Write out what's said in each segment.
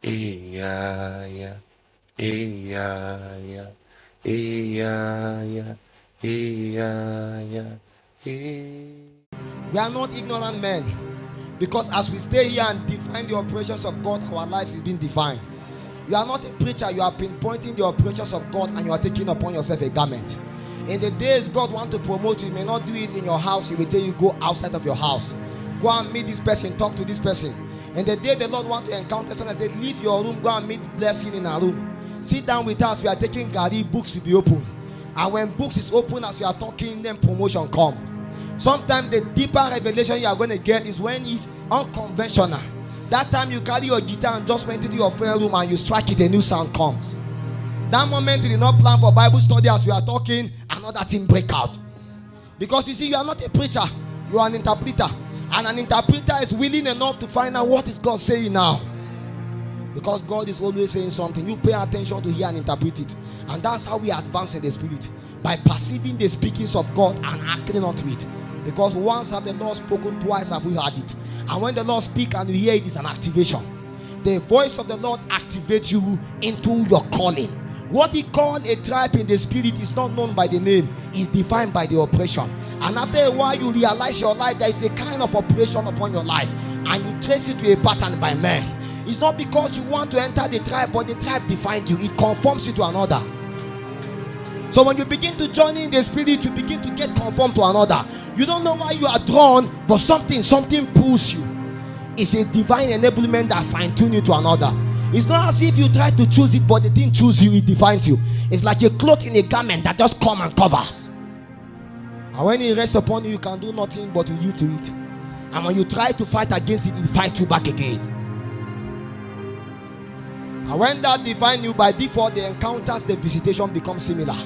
Yeah, yeah, yeah, yeah, yeah, yeah, yeah, yeah. We are not ignorant men, because as we stay here and define the operations of God, our lives is being defined. You are not a preacher, you are pinpointing the operations of God and you are taking upon yourself a garment. In the days God wants to promote you, you may not do it in your house. He will tell you go outside of your house, go and meet this person, talk to this person. And the day the Lord wants to encounter someone, I said leave your room, go and meet blessing in our room, sit down with us. We are taking Gary, books will be open, and when books is open as you are talking, then promotion comes. Sometimes the deeper revelation you are going to get is when it's unconventional. That time you carry your guitar and just went into your friend room and you strike it, a new sound comes. That moment you did not plan for Bible study. As you are talking, another thing break out. Because you see, you are not a preacher, you are an interpreter. And an interpreter is willing enough to find out what is God saying now. Because God is always saying something. You pay attention to hear and interpret it. And that's how we advance in the spirit. By perceiving the speakings of God and acting onto it. Because once have the Lord spoken, twice have we heard it. And when the Lord speaks and you hear it, is an activation. The voice of the Lord activates you into your calling. What he called a tribe in the spirit is not known by the name, is defined by the operation. And after a while you realize your life, there is a kind of operation upon your life, and you trace it to a pattern by man. It's not because you want to enter the tribe, but the tribe defines you. It conforms you to another. So when you begin to journey in the spirit, you begin to get conformed to another. You don't know why you are drawn, but something pulls you. It's a divine enablement that fine-tunes you to another. It's not as if you try to choose it, but the thing chooses you, it defines you. It's like a cloth in a garment that just comes and covers. And when it rests upon you, you can do nothing but to yield to it. And when you try to fight against it, it fights you back again. And when that defines you, by default, the encounters, the visitation becomes similar.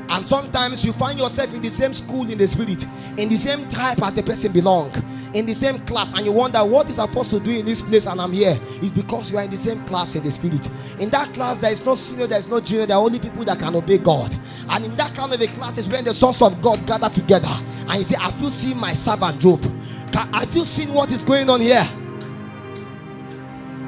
And sometimes you find yourself in the same school in the spirit, in the same tribe as the person belongs, in the same class, and you wonder what is supposed to do in this place and I'm here. It's because you are in the same class in the spirit. In that class there is no senior, there is no junior, there are only people that can obey God. And in that kind of a class is when the sons of God gather together and you say, I feel seeing my servant Job. I feel seeing what is going on here.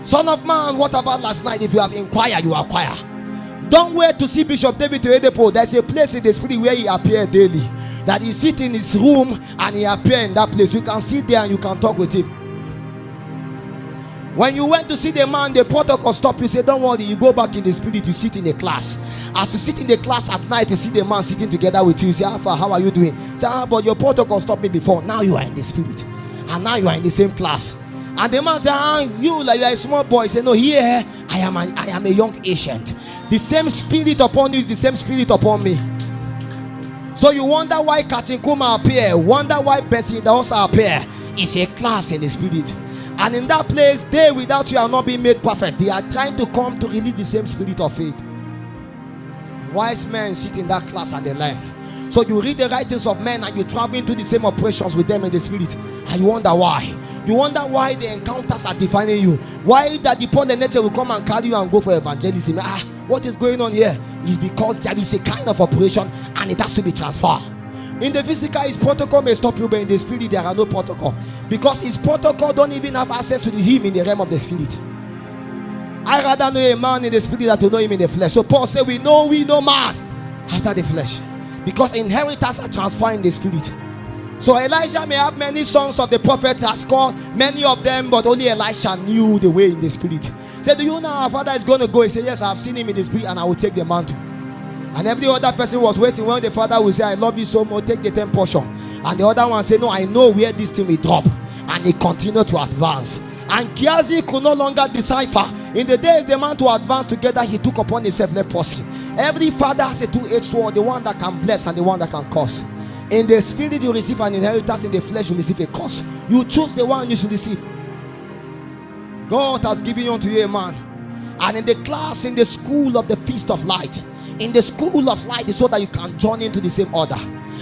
Son of man, what about last night? If you have inquired, you acquire. Don't wait to see Bishop David Oyedepo. There's a place in the spirit where he appears daily. That he sits in his room and he appears in that place. You can sit there and you can talk with him. When you went to see the man, the protocol stop you. Say, don't worry, you go back in the spirit, you sit in the class. As you sit in the class at night, you see the man sitting together with you. You say, Alpha, how are you doing? Say, but your protocol stopped me before. Now you are in the spirit. And now you are in the same class. And the man said, you are a small boy. Say, no, here I am a young ancient. The same spirit upon you is the same spirit upon me. So you wonder why Kachinkuma appear, wonder why Bessie also appear. It's a class in the spirit. And in that place, they without you are not being made perfect. They are trying to come to release the same spirit of faith. Wise men sit in that class and they learn. So you read the writings of men and you travel into the same operations with them in the spirit. And you wonder why. You wonder why the encounters are defining you. Why that the Paul and nature will come and carry you and go for evangelism. What is going on here? Is because there is a kind of operation and it has to be transferred. In the physical, his protocol may stop you, but in the spirit there are no protocol. Because his protocol don't even have access to him in the realm of the spirit. I rather know a man in the spirit than to know him in the flesh. So Paul said, we know man after the flesh. Because inheritance are transferred in the spirit. So Elijah may have many sons of the prophet, has called many of them, but only Elisha knew the way in the spirit. Said, do you know our father is going to go? He said, yes, I have seen him in the spirit and I will take the mantle. And every other person was waiting when the father will say, I love you so much, take the 10 portion. And the other one said, no, I know where this thing will drop. And he continued to advance. And Gehazi could no longer decipher. In the days the man to advance together, he took upon himself leprosy. Every father has a two-edged sword, the one that can bless and the one that can curse. In the spirit you receive an inheritance, in the flesh you receive a curse. You choose the one you should receive. God has given unto you a man. And in the class, in the school of the feast of light, in the school of light is so that you can join into the same order.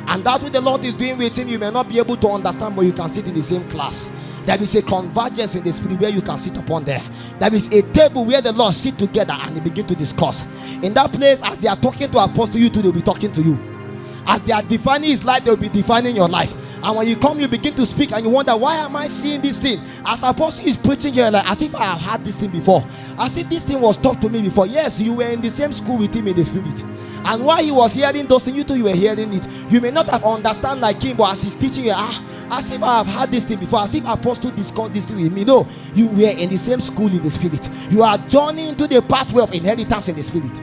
And that what the Lord is doing with him, you may not be able to understand, but you can sit in the same class. There is a convergence in the spirit where you can sit upon there. There is a table where the Lord sit together and they begin to discuss. In that place, as they are talking to apostle, you too, they'll be talking to you. As they are defining his life, they will be defining your life. And when you come, you begin to speak, and you wonder, why am I seeing this thing? As Apostle is preaching here, like as if I have had this thing before, as if this thing was taught to me before. Yes, you were in the same school with him in the spirit, and while he was hearing those things, you too, you were hearing it. You may not have understand like him, but as he's teaching you, as if I have had this thing before, as if Apostle discussed this thing with me. No, you were in the same school in the spirit. You are journeying into the pathway of inheritance in the spirit.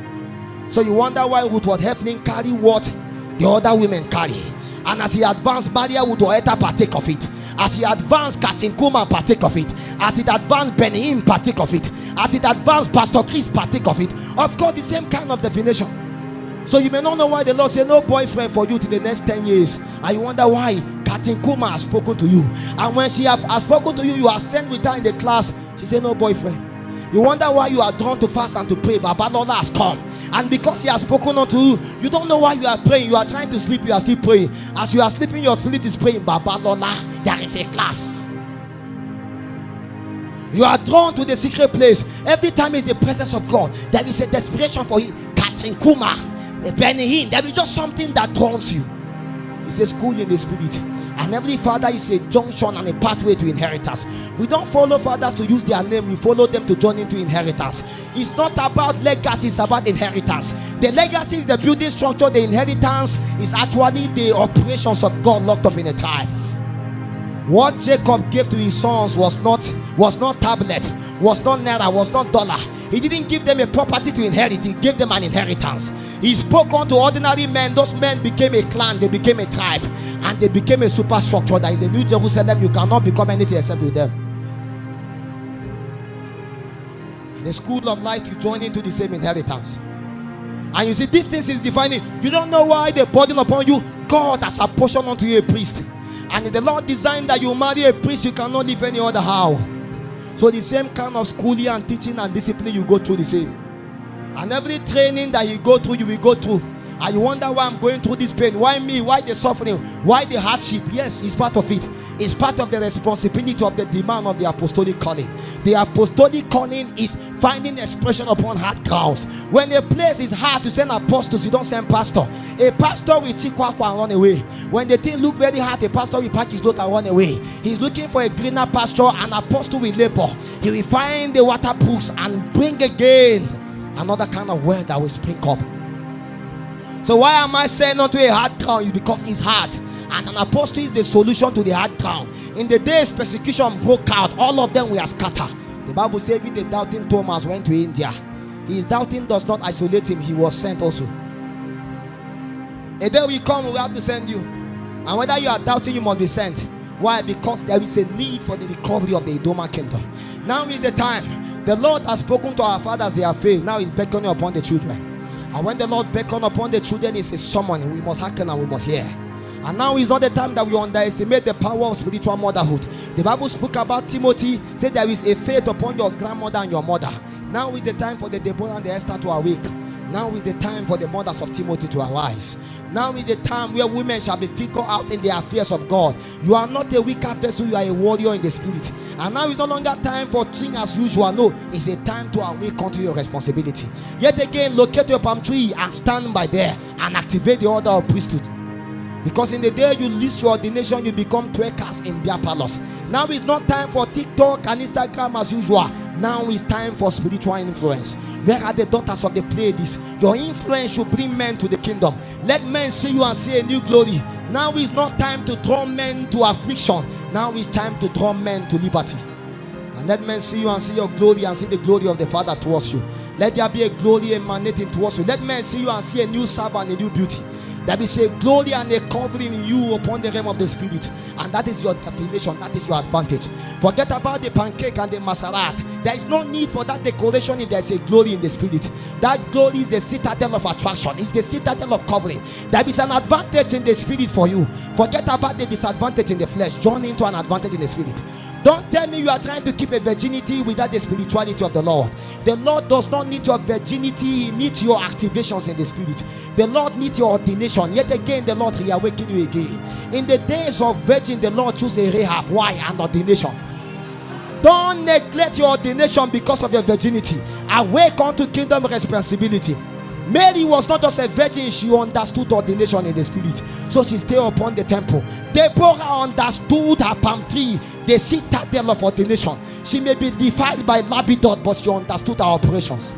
So you wonder why Ruth was Heflin carry what the other women carry. And as he advanced, Maria would partake of it. As he advanced, Katin Kuma partake of it. As it advanced, Benihim partake of it. As it advanced, Pastor Chris partake of it. Of course, the same kind of definition. So you may not know why the Lord said no boyfriend for you to the next 10 years. And you wonder why Katin Kuma has spoken to you. And when she has spoken to you, you are sent with her in the class. She said no boyfriend. You wonder why you are drawn to fast and to pray. Baba Lola has come, and because he has spoken unto you, you don't know why you are praying. You are trying to sleep, you are still praying. As you are sleeping, your spirit is praying. Baba Lola, there is a class. You are drawn to the secret place. Every time is the presence of God. There is a desperation for you. Catching Kuma, Benihin. There is just something that draws you. It's a school in the spirit. And every father is a junction and a pathway to inheritance. We don't follow fathers to use their name, we follow them to join into inheritance. It's not about legacy, it's about inheritance. The legacy is the building structure, the inheritance is actually the operations of God locked up in a tribe. What Jacob gave to his sons was not tablet, was not naira, was not dollar. He didn't give them a property to inherit, he gave them an inheritance. He spoke unto ordinary men. Those men became a clan, they became a tribe, and they became a superstructure that in the New Jerusalem you cannot become anything except with them. In the school of life, you join into the same inheritance. And you see, these things is defining. You don't know why they burden upon you. God has apportioned unto you a priest. And if the Lord designed that you marry a priest, you cannot live any other how. So the same kind of schooling and teaching and discipline, you go through the same. And every training that you go through, you will go through. And you wonder why I'm going through this pain. Why me? Why the suffering? Why the hardship? Yes, it's part of it. It's part of the responsibility of the demand of the apostolic calling. The apostolic calling is finding expression upon hard grounds. When a place is hard to send apostles, you don't send pastor. A pastor will chikwakwa and run away. When the thing look very hard, a pastor will pack his load and run away. He's looking for a greener pasture. An apostle will labor. He will find the waterproofs and bring again another kind of word that will spring up. So why am I saying not to a hard ground? It's because it's hard. And an apostle is the solution to the hard ground. In the days persecution broke out, all of them were scattered. The Bible says even the doubting Thomas went to India. His doubting does not isolate him. He was sent also. A day will come, we have to send you. And whether you are doubting, you must be sent. Why? Because there is a need for the recovery of the Edomian kingdom. Now is the time. The Lord has spoken to our fathers, they have failed. Now he's beckoning upon the children. And when the Lord beckons upon the children, it's a summon. We must hearken and we must hear. And now is not the time that we underestimate the power of spiritual motherhood. The Bible spoke about Timothy, said there is a faith upon your grandmother and your mother. Now is the time for the Deborah and the Esther to awake. Now is the time for the mothers of Timothy to arise. Now is the time where women shall be figured out in the affairs of God. You are not a weaker vessel, you are a warrior in the spirit. And now is no longer time for things as usual. No, it's a time to awake unto your responsibility. Yet again, locate your palm tree and stand by there and activate the order of priesthood. Because in the day you lose your ordination, you become twerkers in beer palace. Now is not time for TikTok and Instagram as usual. Now is time for spiritual influence. Where are the daughters of the Pleiades? Your influence should bring men to the kingdom. Let men see you and see a new glory. Now is not time to draw men to affliction. Now is time to draw men to liberty. And let men see you and see your glory and see the glory of the Father towards you. Let there be a glory emanating towards you. Let men see you and see a new serve and a new beauty. There is a glory and a covering in you upon the realm of the spirit. And that is your definition. That is your advantage. Forget about the pancake and the masarat. There is no need for that decoration if there is a glory in the spirit. That glory is the citadel of attraction. It's the citadel of covering. There is an advantage in the spirit for you. Forget about the disadvantage in the flesh. Join into an advantage in the spirit. Don't tell me you are trying to keep a virginity without the spirituality of the Lord. The Lord does not need your virginity. He needs your activations in the spirit. The Lord needs your ordination. Yet again, the Lord reawaken you again. In the days of virgin, the Lord chose a Rahab. Why? An ordination. Don't neglect your ordination because of your virginity. Awake unto kingdom responsibility. Mary was not just a virgin, she understood ordination in the spirit. So she stayed upon the temple. Deborah understood her palm tree, the citadel of ordination. She may be defiled by Labidot, but she understood her operations.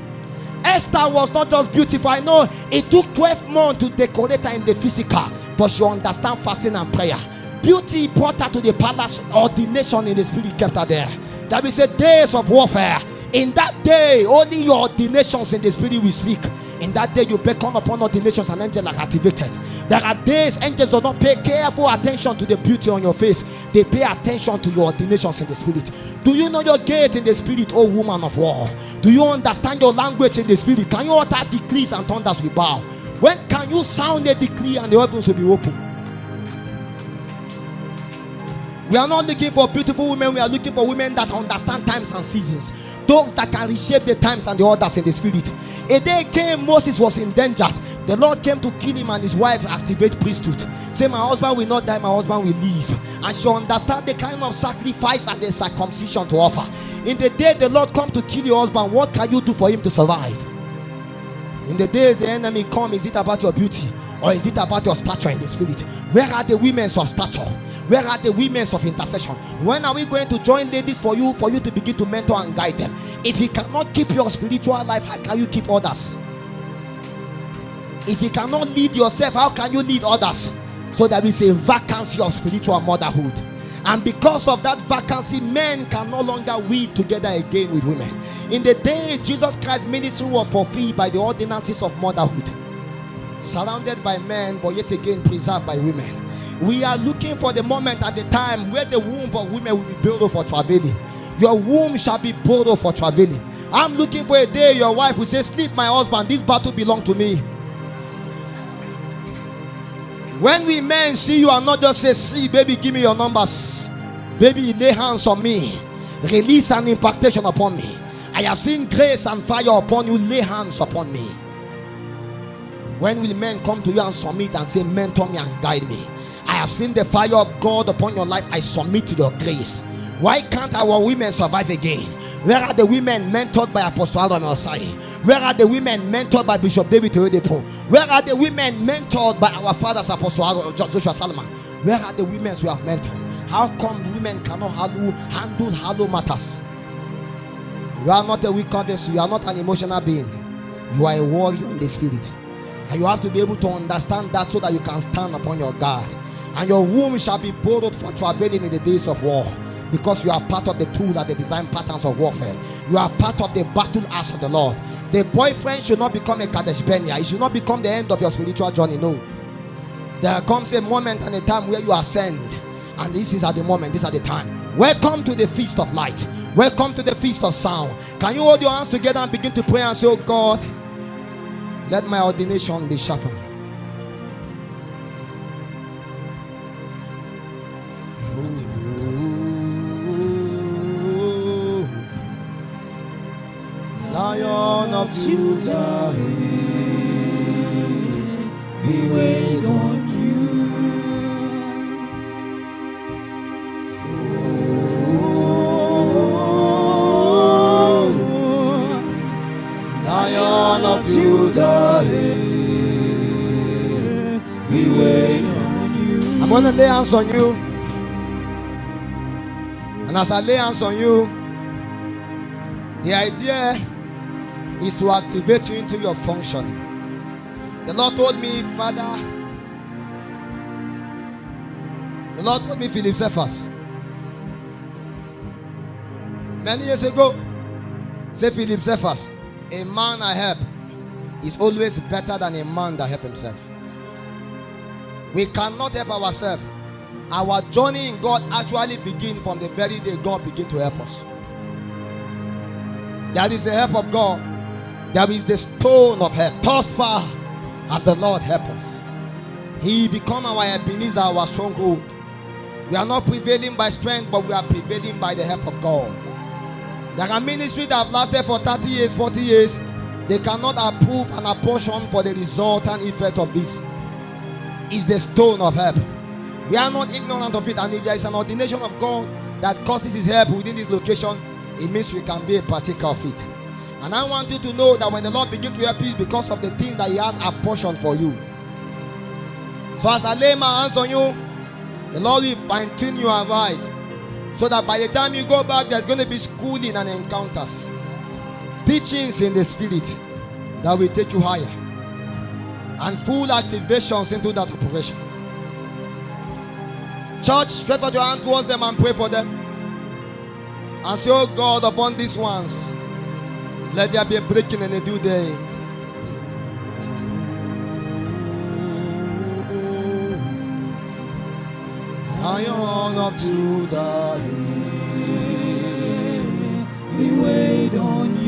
Esther was not just beautiful. I know it took 12 months to decorate her in the physical, but she understand fasting and prayer. Beauty brought her to the palace. Ordination in the spirit kept her there. That we say days of warfare. In that day, only your ordinations in the spirit will speak. In that day, you beckon upon ordinations and angels are activated. There are days angels do not pay careful attention to the beauty on your face. They pay attention to your ordinations in the spirit. Do you know your gate in the spirit, O woman of war? Do you understand your language in the spirit? Can you utter decrees and thunders will bow? When can you sound a decree and the heavens will be open? We are not looking for beautiful women. We are looking for women that understand times and seasons. Those that can reshape the times and the orders in the spirit. A day came, Moses was endangered. The Lord came to kill him and his wife activate priesthood. Say, my husband will not die, my husband will live. And she understand the kind of sacrifice and the circumcision to offer. In the day the Lord come to kill your husband, what can you do for him to survive? In the days the enemy come, is it about your beauty? Or is it about your stature in the spirit? Where are the women of stature? Where are the women of intercession? When are we going to join ladies for you to begin to mentor and guide them? If you cannot keep your spiritual life, how can you keep others? If you cannot lead yourself, how can you lead others? So there is a vacancy of spiritual motherhood. And because of that vacancy, men can no longer weave together again with women. In the day Jesus Christ's ministry was fulfilled by the ordinances of motherhood, surrounded by men, but yet again preserved by women. We are looking for the moment at the time where the womb of women will be built for traveling. Your womb shall be built for traveling. I'm looking for a day your wife will say, sleep my husband, this battle belongs to me. When we men see you and not just say, see baby, give me your numbers, baby, lay hands on me, release an impartation upon me. I have seen grace and fire upon you, lay hands upon me. When will men come to you and submit and say, mentor me and guide me? I have seen the fire of God upon your life. I submit to your grace. Why can't our women survive again? Where are the women mentored by Apostle Aaron Osai? Where are the women mentored by Bishop David Oyedepo? Where are the women mentored by our fathers, Apostle Aaron, Joshua Salman? Where are the women we have mentored? How come women cannot handle hollow matters? You are not a weak vessel. You are not an emotional being. You are a warrior in the spirit. And you have to be able to understand that so that you can stand upon your guard. And your womb shall be borrowed for traveling in the days of war. Because you are part of the tool and the design patterns of warfare. You are part of the battle axe of the Lord. The boyfriend should not become a Kadesh Barnea. It should not become the end of your spiritual journey. No. There comes a moment and a time where you ascend. And this is at the moment, this is at the time. Welcome to the feast of light. Welcome to the feast of sound. Can you hold your hands together and begin to pray and say, oh God, let my ordination be sharpened. Lion of Judah, we wait on you. Lion of Judah, we wait on you. I'm going to lay hands on you. And as I lay hands on you, the idea is to activate you into your functioning. The Lord told me, Father, the Lord told me, Philip Cephas, many years ago, say Philip Cephas, a man I help is always better than a man that help himself. We cannot help ourselves. Our journey in God actually begins from the very day God begins to help us. That is the help of God. That is the stone of help. Thus far as the Lord help us, He become our Ebenezer, our stronghold. We are not prevailing by strength, but we are prevailing by the help of God. There are ministries that have lasted for 30 years, 40 years. They cannot approve and apportion for the resultant effect of this. It's the stone of help. We are not ignorant of it, and if there is an ordination of God that causes His help within this location, it means we can be a partaker of it. And I want you to know that when the Lord begins to help you, it's because of the things that He has apportioned for you. So as I lay my hands on you, the Lord will fine-tune you and right, so that by the time you go back, there's going to be schooling and encounters, teachings in the Spirit that will take you higher, and full activations into that operation. Church, stretch out your hand towards them and pray for them. And say, oh God, upon these ones, let there be a breaking and a new day. Lion of Judah, we wait on you.